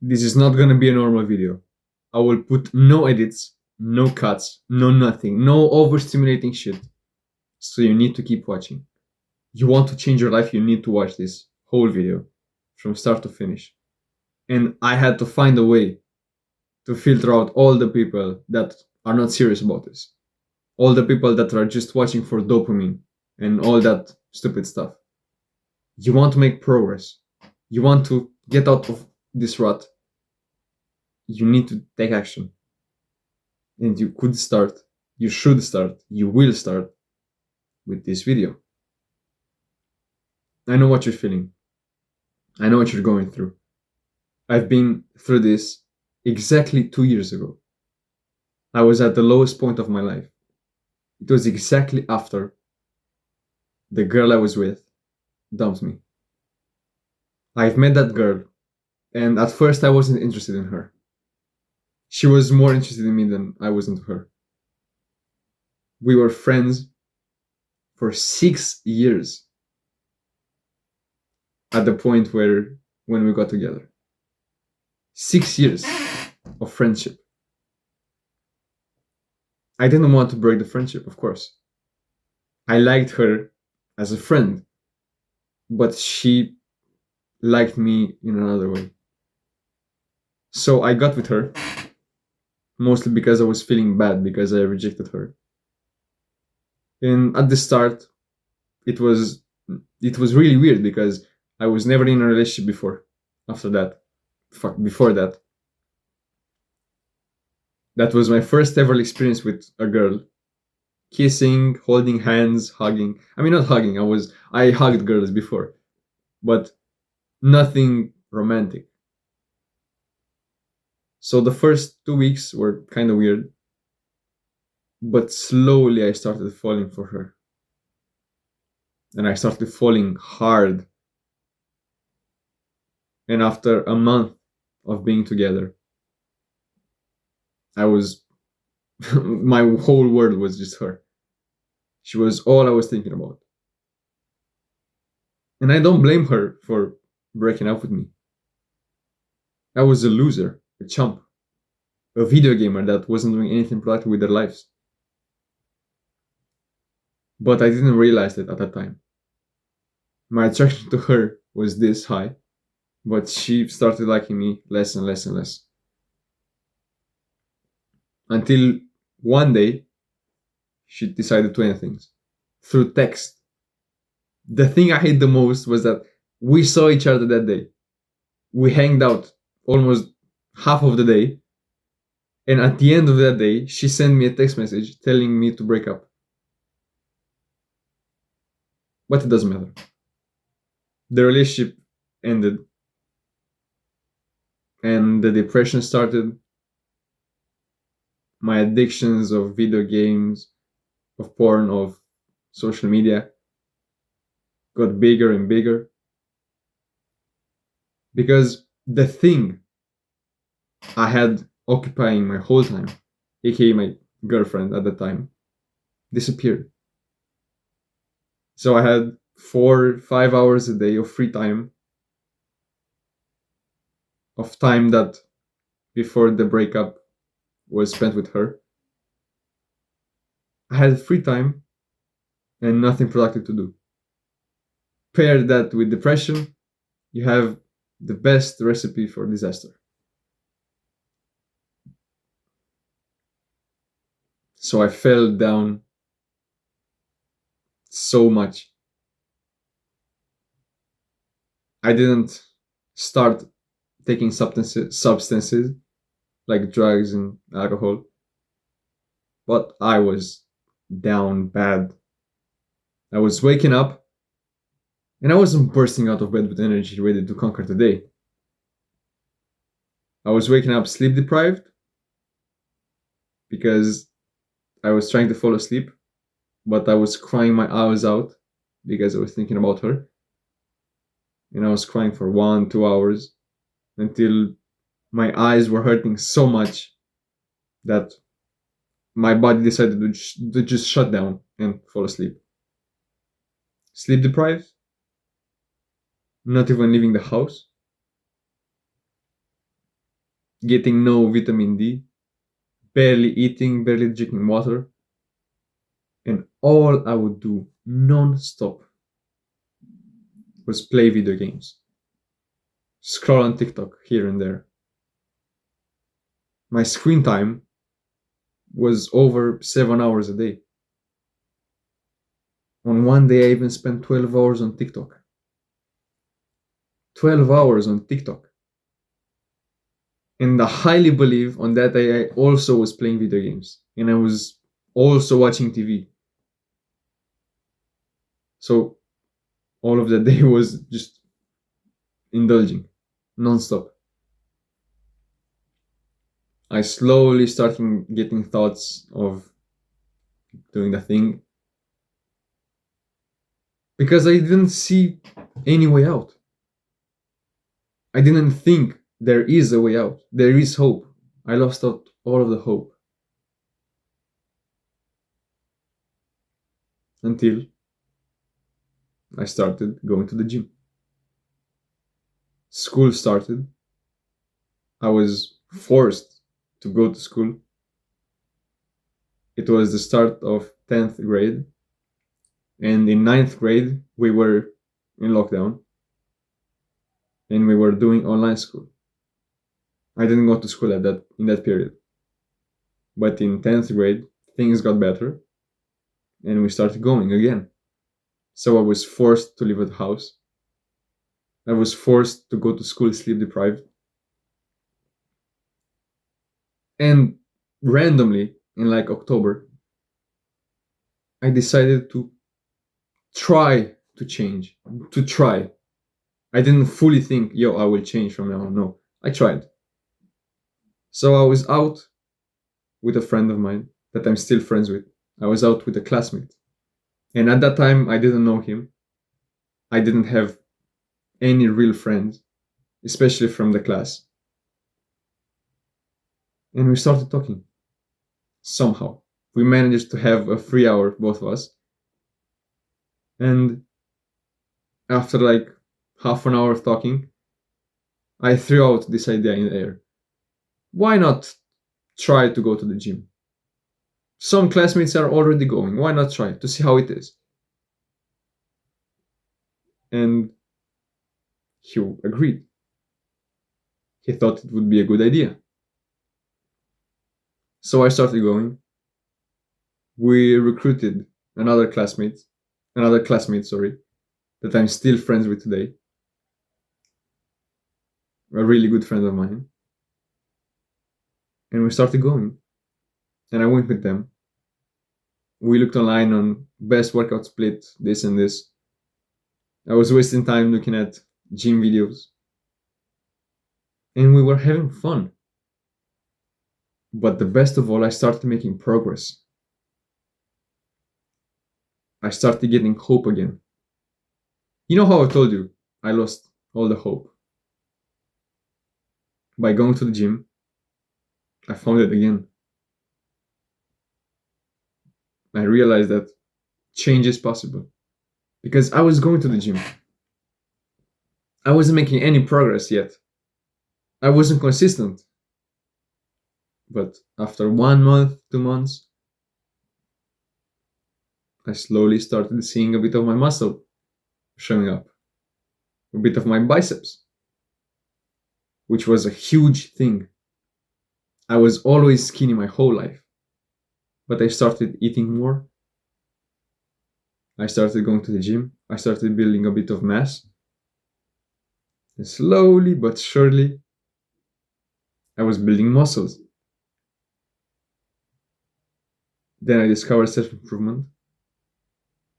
This is not gonna be a normal video. I will put no edits, no cuts, no nothing, no overstimulating shit. So you need to keep watching. You want to change your life, you need to watch this whole video from start to finish. And I had to find a way to filter out all the people that are not serious about this, all the people that are just watching for dopamine and all that stupid stuff. You want to make progress, you want to get out of this rut, you need to take action. And you could start, you should start, you will start with this video. I know what you're feeling, I know what you're going through. I've been through this exactly 2 years ago. I was at the lowest point of my life. It was exactly after the girl I was with dumped me. I've met that girl, and at first I wasn't interested in her. She was more interested in me than I was into her. We were friends for 6 years at the point when we got together. 6 years of friendship. I didn't want to break the friendship, of course. I liked her as a friend, but she liked me in another way. So I got with her, mostly because I was feeling bad because I rejected her. And at the start, it was really weird because I was never in a relationship before. After that, before that, that was my first ever experience with a girl. Kissing, holding hands, hugging. I mean, not hugging. I hugged girls before, but nothing romantic. So the first 2 weeks were kind of weird, but slowly I started falling for her. And I started falling hard. And after a month of being together, I was, my whole world was just her. She was all I was thinking about. And I don't blame her for breaking up with me. I was a loser, a chump, a video gamer that wasn't doing anything productive with their lives. But I didn't realize it at that time. My attraction to her was this high, but she started liking me less and less and less. Until one day, she decided to end things through text. The thing I hate the most was that we saw each other that day. We hanged out almost half of the day. And at the end of that day, she sent me a text message telling me to break up. But it doesn't matter. The relationship ended. And the depression started. My addictions of video games, of porn, of social media got bigger and bigger. Because the thing I had occupying my whole time, aka my girlfriend at the time, disappeared. So I had 4-5 hours a day of free time, of time that before the breakup was spent with her. I had free time and nothing productive to do. Pair that with depression, you have the best recipe for disaster. So I fell down so much. I didn't start taking substances like drugs and alcohol, but I was down bad. I was waking up and I wasn't bursting out of bed with energy ready to conquer the day. I was waking up sleep deprived because I was trying to fall asleep, but I was crying my eyes out because I was thinking about her. And I was crying for 1-2 hours until my eyes were hurting so much that my body decided to just shut down and fall asleep. Sleep deprived, not even leaving the house. getting no vitamin D, barely eating, barely drinking water. And all I would do non-stop was play video games, scroll on TikTok here and there. My screen time was over 7 hours a day. On one day, I even spent 12 hours on TikTok. 12 hours on TikTok. And I highly believe on that day, I also was playing video games. And I was also watching TV. So all of the day was just indulging, non-stop. I slowly started getting thoughts of doing the thing because I didn't see any way out. I didn't think there is a way out. There is hope. I lost out all of the hope until I started going to the gym. School started. I was forced to go to school. It was the start of 10th grade. And in 9th grade, we were in lockdown. And we were doing online school. I didn't go to school in that period. But in 10th grade, things got better. And we started going again. So I was forced to leave the house. I was forced to go to school sleep deprived. And randomly, in like October, I decided to try to change. To try. I didn't fully think, yo, I will change from now on. No, I tried. So I was out with a friend of mine that I'm still friends with. I was out with a classmate. And at that time, I didn't know him. I didn't have any real friends, especially from the class. And we started talking. Somehow. We managed to have a free hour, both of us. And after like half an hour of talking, I threw out this idea in the air. Why not try to go to the gym? Some classmates are already going. Why not try to see how it is? And he agreed. He thought it would be a good idea. So I started going. We recruited another classmate, sorry, that I'm still friends with today. A really good friend of mine. And we started going. And I went with them. We looked online on best workout split, this and this. I was wasting time looking at gym videos. And we were having fun. But the best of all, I started making progress. I started getting hope again. You know how I told you I lost all the hope? By going to the gym, I found it again. I realized that change is possible. Because I was going to the gym. I wasn't making any progress yet. I wasn't consistent. But after 1 month, 2 months, I slowly started seeing a bit of my muscle showing up, a bit of my biceps, which was a huge thing. I was always skinny my whole life, but I started eating more. I started going to the gym. I started building a bit of mass. And slowly but surely, I was building muscles. Then I discovered self improvement.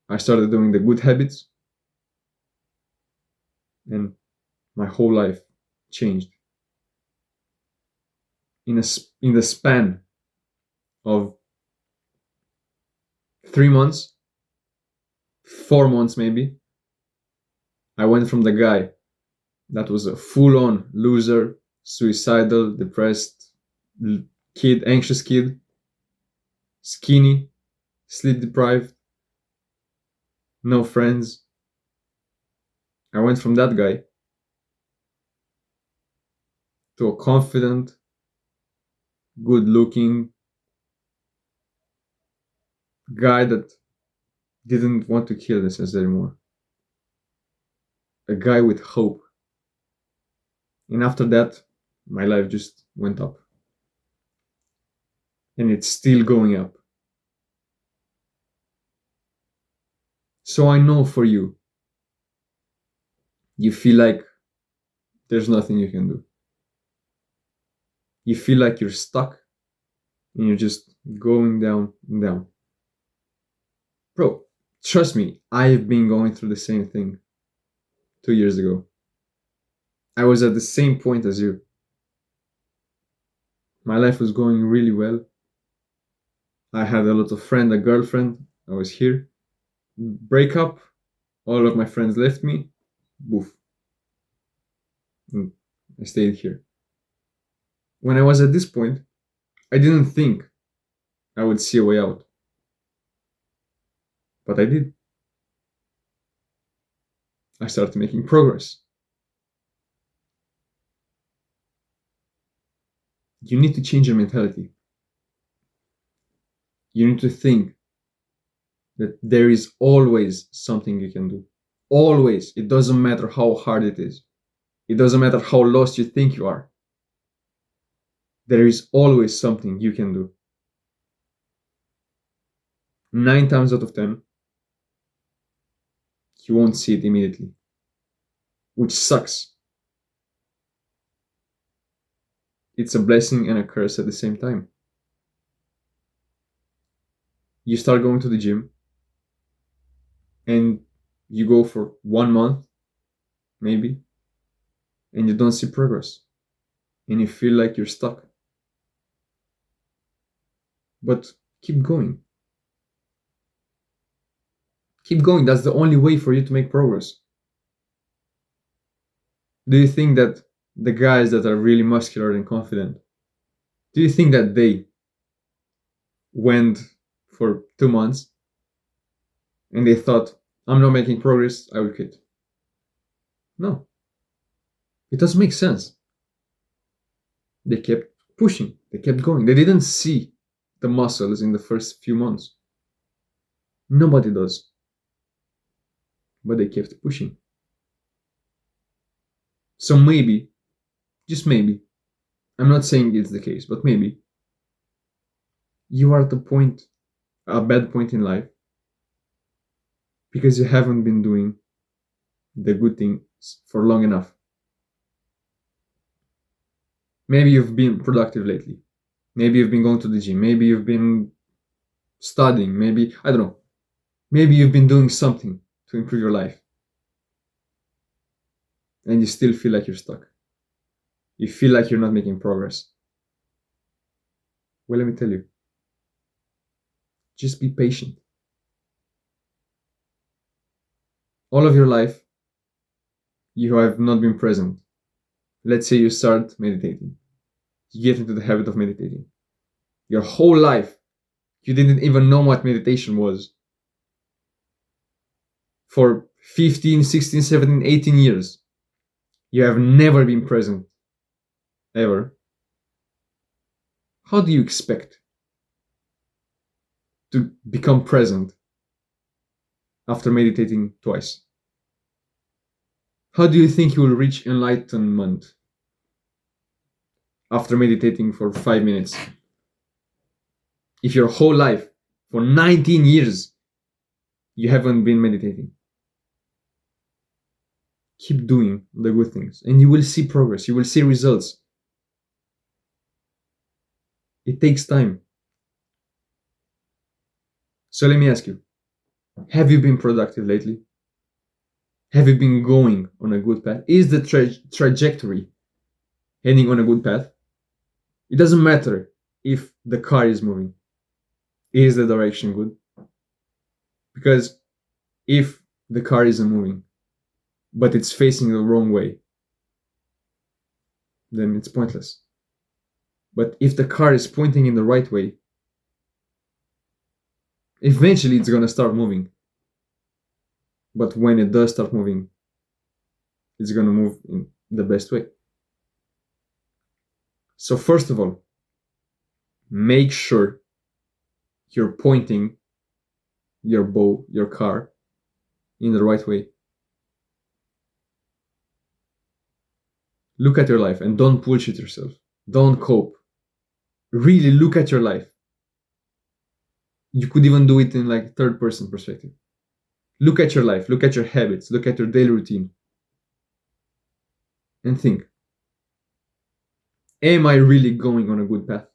I started doing the good habits, and my whole life changed. In the span of 3 months, 4 months maybe, I went from the guy that was a full-on loser, suicidal, depressed kid, anxious kid, skinny, sleep deprived, no friends. I went from that guy to a confident, good looking guy that didn't want to kill themselves anymore. A guy with hope. And after that, my life just went up. And it's still going up. So I know for you, you feel like there's nothing you can do. You feel like you're stuck and you're just going down and down. Bro, trust me, I've been going through the same thing 2 years ago. I was at the same point as you. My life was going really well. I had a lot of friends, a girlfriend. I was here. Break up. All of my friends left me. Boof. And I stayed here. When I was at this point, I didn't think I would see a way out. But I did. I started making progress. You need to change your mentality. You need to think that there is always something you can do. Always. It doesn't matter how hard it is. It doesn't matter how lost you think you are. There is always something you can do. 9 times out of 10, you won't see it immediately, which sucks. It's a blessing and a curse at the same time. You start going to the gym and you go for 1 month, maybe, and you don't see progress and you feel like you're stuck. But keep going. Keep going. That's the only way for you to make progress. Do you think that the guys that are really muscular and confident, do you think that they went for 2 months and they thought, I'm not making progress, I will quit? No. It doesn't make sense. They kept pushing, they kept going. They didn't see the muscles in the first few months. Nobody does. But they kept pushing. So maybe, just maybe, I'm not saying it's the case, but maybe, you are at a bad point in life, because you haven't been doing the good things for long enough. Maybe you've been productive lately. Maybe you've been going to the gym. Maybe you've been studying. Maybe, I don't know. Maybe you've been doing something to improve your life. And you still feel like you're stuck. You feel like you're not making progress. Well, let me tell you. Just be patient. All of your life, you have not been present. Let's say you start meditating. You get into the habit of meditating. Your whole life, you didn't even know what meditation was. For 15, 16, 17, 18 years, you have never been present. Ever. How do you expect to become present after meditating twice? How do you think you will reach enlightenment after meditating for 5 minutes? If your whole life, for 19 years, you haven't been meditating. Keep doing the good things and you will see progress. You will see results. It takes time. So let me ask you, have you been productive lately? Have you been going on a good path? Is the trajectory heading on a good path? It doesn't matter if the car is moving. Is the direction good? Because if the car isn't moving, but it's facing the wrong way, then it's pointless. But if the car is pointing in the right way, eventually it's going to start moving. But when it does start moving, it's going to move in the best way. So first of all, make sure you're pointing your bow, your car, in the right way. Look at your life and don't bullshit yourself. Don't cope. Really look at your life. You could even do it in like third person perspective. Look at your life, look at your habits, look at your daily routine, and think, am I really going on a good path?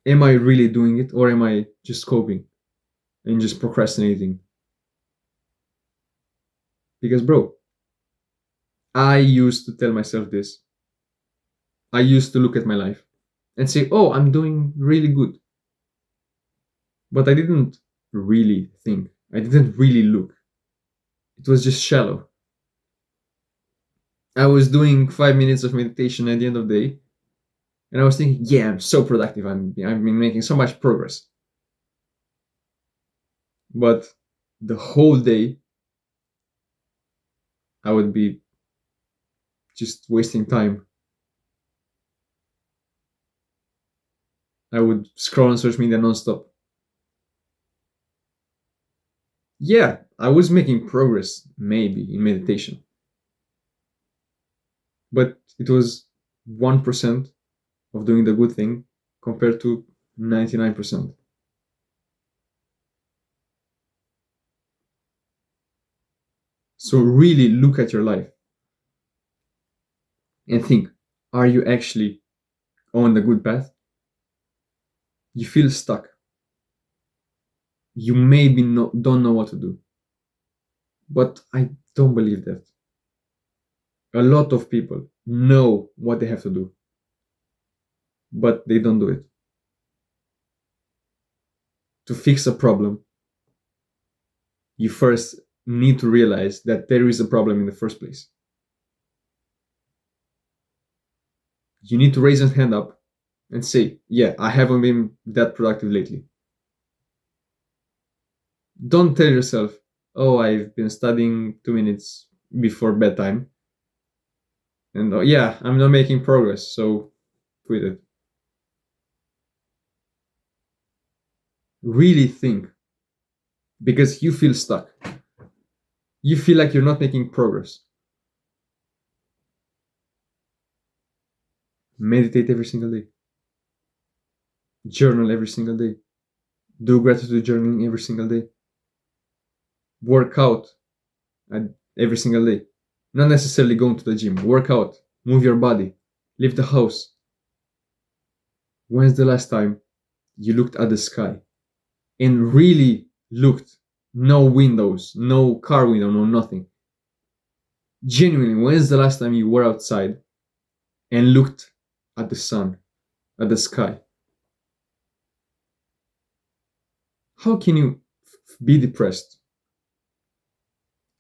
Am I really doing it, or am I just coping and just procrastinating? Because, bro, I used to tell myself this. I used to look at my life and say, oh, I'm doing really good. But I didn't really think. I didn't really look. It was just shallow. I was doing 5 minutes of meditation at the end of the day, and I was thinking, yeah, I'm so productive. I've been making so much progress. But the whole day, I would be just wasting time. I would scroll on social media nonstop. Yeah, I was making progress, maybe, in meditation. But it was 1% of doing the good thing compared to 99%. So really look at your life and think, are you actually on the good path? You feel stuck. You maybe don't know what to do. But I don't believe that. A lot of people know what they have to do, but they don't do it. To fix a problem, you first need to realize that there is a problem in the first place. You need to raise your hand up and say, yeah, I haven't been that productive lately. Don't tell yourself, oh, I've been studying 2 minutes before bedtime. And oh, yeah, I'm not making progress, so quit it. Really think, because you feel stuck. You feel like you're not making progress. Meditate every single day. Journal every single day. Do gratitude journaling every single day. Work out every single day. Not necessarily going to the gym. Work out. Move your body. Leave the house. When's the last time you looked at the sky and really looked? No windows, no car window, no nothing. Genuinely, when's the last time you were outside and looked at the sun, at the sky? How can you be depressed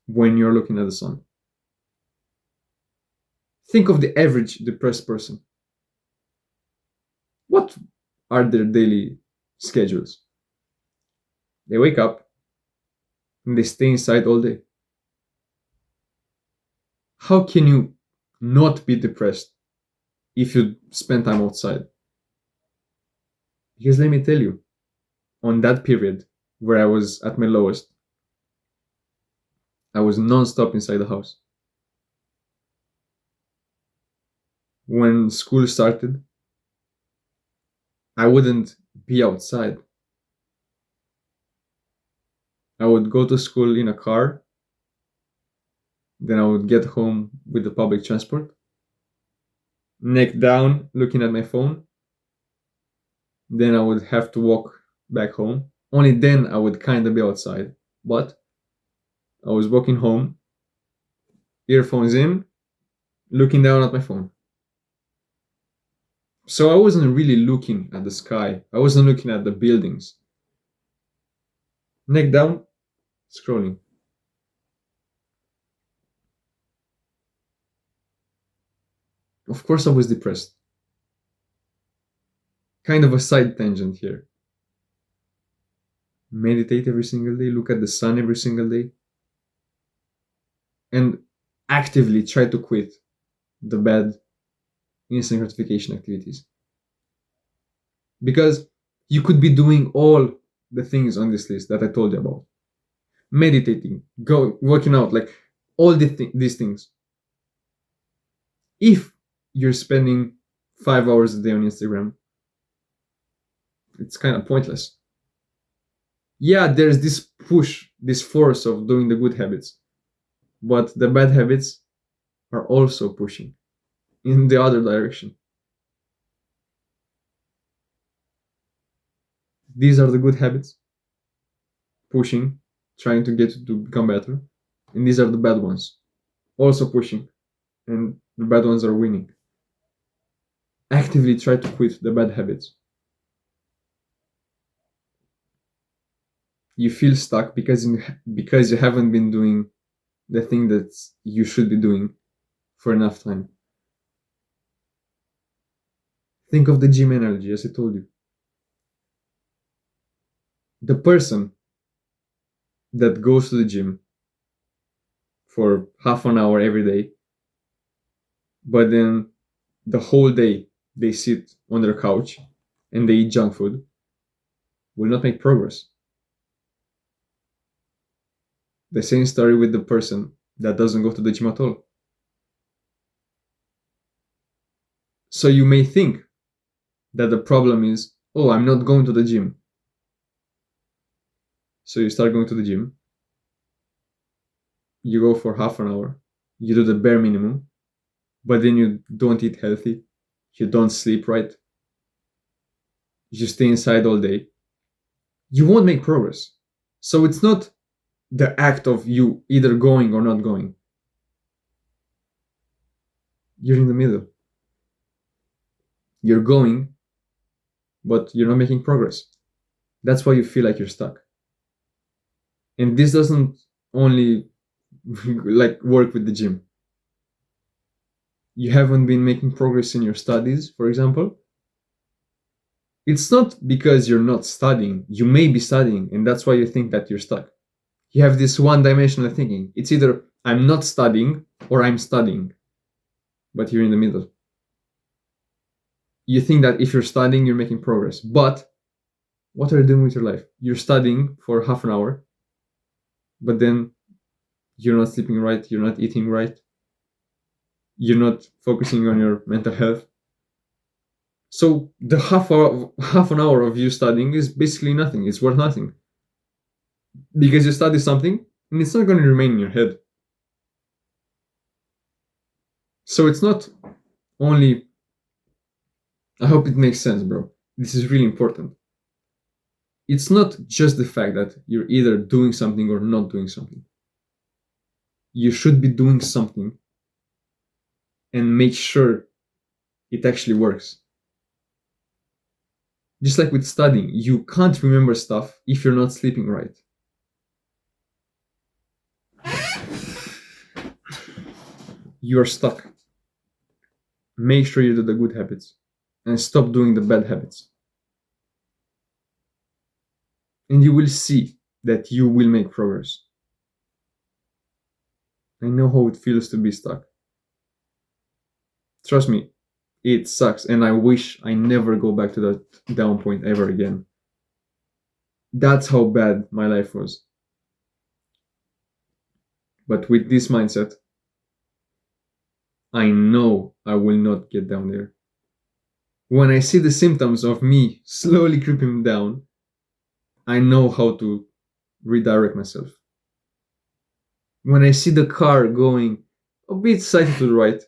when you're looking at the sun? Think of the average depressed person. What are their daily schedules? They wake up and they stay inside all day. How can you not be depressed if you spend time outside? Because let me tell you, on that period where I was at my lowest, I was non-stop inside the house. When school started, I wouldn't be outside. I would go to school in a car, then I would get home with the public transport, neck down, looking at my phone. Then I would have to walk back home. Only then I would kind of be outside. But I was walking home, earphones in, looking down at my phone. So I wasn't really looking at the sky. I wasn't looking at the buildings. Neck down, scrolling. Of course, I was depressed. Kind of a side tangent here. Meditate every single day, look at the sun every single day, and actively try to quit the bad instant gratification activities. Because you could be doing all the things on this list that I told you about. Meditating, go working out, like all these things. If you're spending 5 hours a day on Instagram, it's kind of pointless. Yeah, there's this push, this force of doing the good habits, but the bad habits are also pushing in the other direction. These are the good habits, pushing, trying to get to become better, and these are the bad ones, also pushing, and the bad ones are winning. Actively try to quit the bad habits. You feel stuck because you haven't been doing the thing that you should be doing for enough time. Think of the gym analogy, as I told you. The person that goes to the gym for half an hour every day, but then the whole day they sit on their couch and they eat junk food, will not make progress. The same story with the person that doesn't go to the gym at all. So you may think that the problem is, oh, I'm not going to the gym. So you start going to the gym, you go for half an hour, you do the bare minimum, but then you don't eat healthy, you don't sleep right, you stay inside all day, you won't make progress. So it's not the act of you either going or not going. You're in the middle. You're going, but you're not making progress. That's why you feel like you're stuck. And this doesn't only like work with the gym. You haven't been making progress in your studies, for example. It's not because you're not studying. You may be studying, and that's why you think that you're stuck. You have this one-dimensional thinking. It's either I'm not studying or I'm studying, but you're in the middle. You think that if you're studying, you're making progress. But what are you doing with your life? You're studying for half an hour, but then you're not sleeping right, you're not eating right, you're not focusing on your mental health. So the half an hour of you studying is basically nothing. It's worth nothing. Because you study something and it's not going to remain in your head. So it's not only, I hope it makes sense, bro. This is really important. It's not just the fact that you're either doing something or not doing something. You should be doing something and make sure it actually works. Just like with studying, you can't remember stuff if you're not sleeping right. You're stuck. Make sure you do the good habits and stop doing the bad habits. And you will see that you will make progress. I know how it feels to be stuck. Trust me, it sucks, and I wish I never go back to that down point ever again. That's how bad my life was. But with this mindset, I know I will not get down there. When I see the symptoms of me slowly creeping down, I know how to redirect myself. When I see the car going a bit slightly to the right,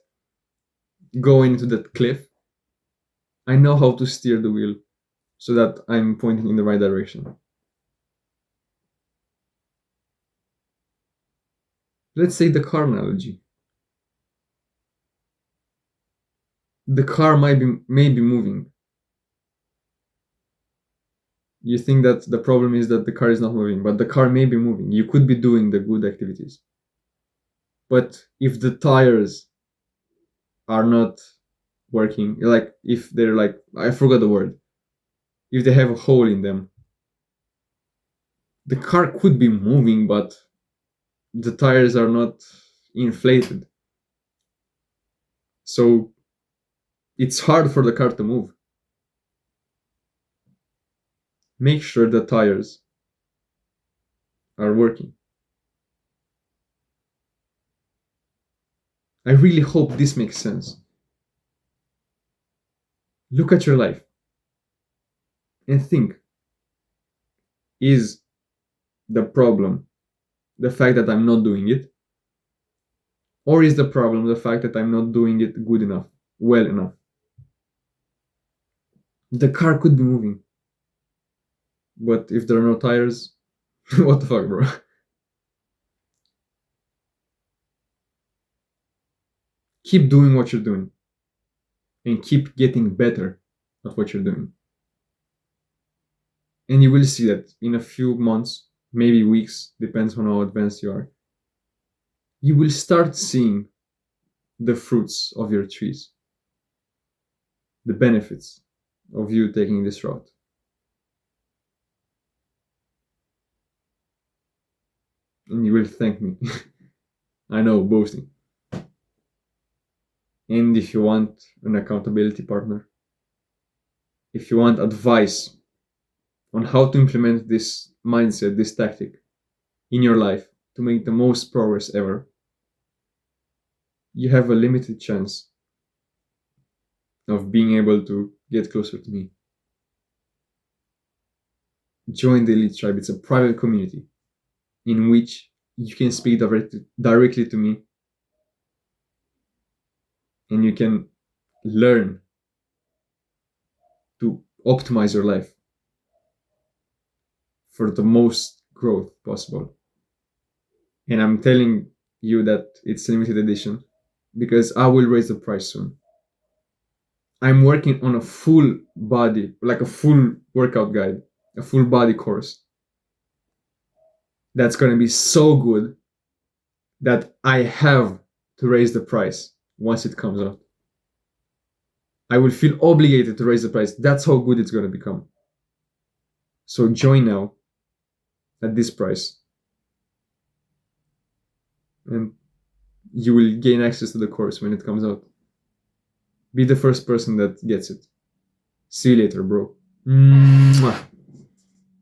going into that cliff, I know how to steer the wheel so that I'm pointing in the right direction. Let's say the car analogy. The car may be moving. You think that the problem is that the car is not moving, but the car may be moving. You could be doing the good activities. But if the tires are not working, like if they're like, I forgot the word, if they have a hole in them, the car could be moving, but the tires are not inflated. So It's hard for the car to move. Make sure the tires are working. I really hope this makes sense. Look at your life and think, is the problem the fact that I'm not doing it? Or is the problem the fact that I'm not doing it good enough, well enough? The car could be moving, but if there are no tires, what the fuck, bro? Keep doing what you're doing and keep getting better at what you're doing. And you will see that in a few months, maybe weeks, depends on how advanced you are, you will start seeing the fruits of your trees, the benefits of you taking this route. And you will thank me. I know, boasting. And if you want an accountability partner, if you want advice on how to implement this mindset, this tactic in your life to make the most progress ever, you have a limited chance of being able to get closer to me. Join the Elite Tribe. It's a private community in which you can speak directly to me and you can learn to optimize your life for the most growth possible. And I'm telling you that it's limited edition because I will raise the price soon. I'm working on a full body, like a full workout guide, a full body course that's going to be so good that I have to raise the price once it comes out. I will feel obligated to raise the price. That's how good it's going to become. So join now at this price. And you will gain access to the course when it comes out. Be the first person that gets it. See you later, bro. Mwah.